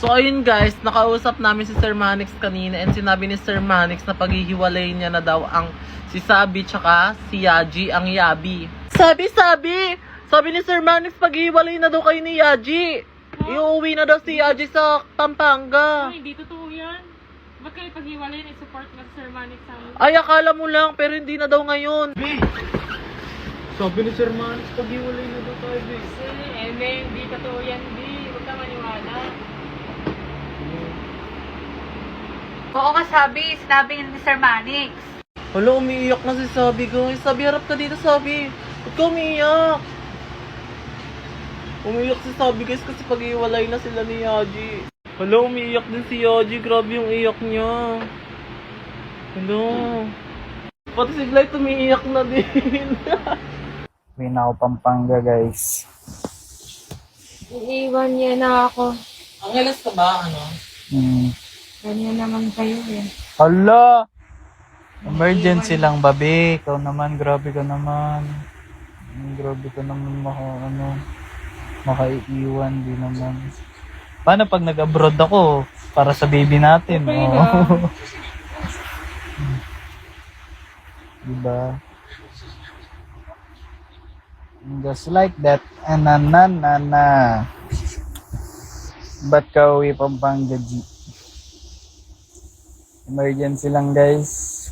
So ayun guys, nakausap namin si Sir Manix kanina and sinabi ni Sir Manix na paghihiwalay niya na daw ang si Sabi tsaka si Yaji ang Yabi. Sabi ni Sir Manix paghihiwalay na daw kayo ni Yaji. Iuwi na daw si Yaji sa Pampanga. Ay, hindi totoo yan. Ba't kayo paghiwalay na support na Sir Manix sa amin? Ay, akala mo lang pero hindi na daw ngayon. Sabi ni Sir Manix paghihiwalay na daw tayo. Hindi totoo yan, hindi. Huwag ka maniwala. Oo nga sinabi ni Sir Manix. Hala, umiiyak na si Sabi guys. Sabi, harap ka dito, Sabi. Ba't ka umiiyak? Umiiyak si Sabi guys kasi pag-iwalay na sila ni Yaji. Hala, umiiyak din si Yaji. Grabe yung iyak niya. Hala. Pati si Blight umiiyak na din. Uwi na ako Pampanga, guys. Iiwan niya na ako. Ang ilas ka ba, ano? Ganyan naman kayo eh. Hala! Emergency lang, babe. Ikaw naman, grabe ka naman. Grabe ka naman makaiiwan, di naman. Paano pag nag-abroad ako para sa baby natin? Okay Oh. lang. Diba? Just like that. Na. Ba't ka uwi Pampanga, G? Emergency lang, guys.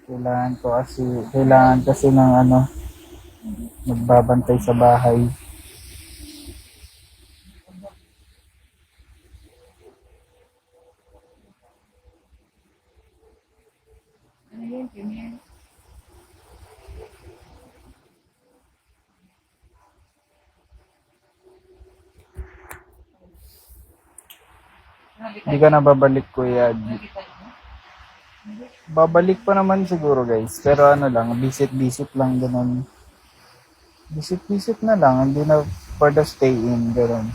Kailangan kasi ng magbabantay sa bahay. Hindi ka na babalik, Kuya G. Babalik pa naman siguro, guys. Pero visit lang ganun. Visit na lang, hindi na for the stay in, ganun.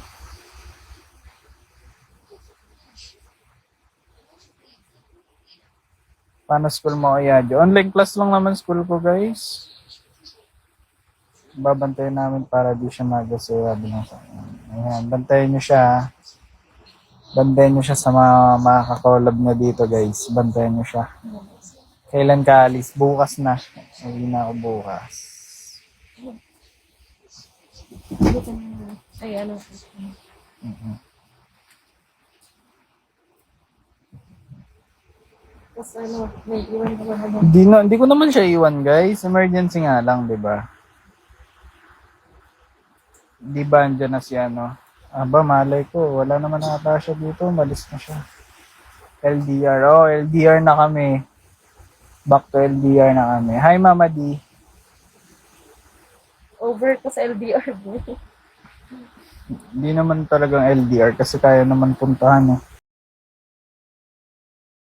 Paano school mo, Kuya G? Online class lang naman school ko, guys. Babantayan namin para di siya magasira. Ayan, bantayan nyo siya. Bantayan nyo siya sa mga makakakolab na dito, guys. Bantayan nyo siya. Kailan ka alis? Bukas na. Hindi na ako bukas. Ay, ano? Tapos may iwan ka ba? Hindi ko naman siya iwan, guys. Emergency nga lang, di ba? Di ba andyan na si Aba, malay ko. Wala naman ata siya dito. Malis na siya. LDR. Oh, LDR na kami. Back to LDR na kami. Hi, Mama D. Over ko sa LDR mo. Hindi naman talagang LDR kasi kaya naman puntahan.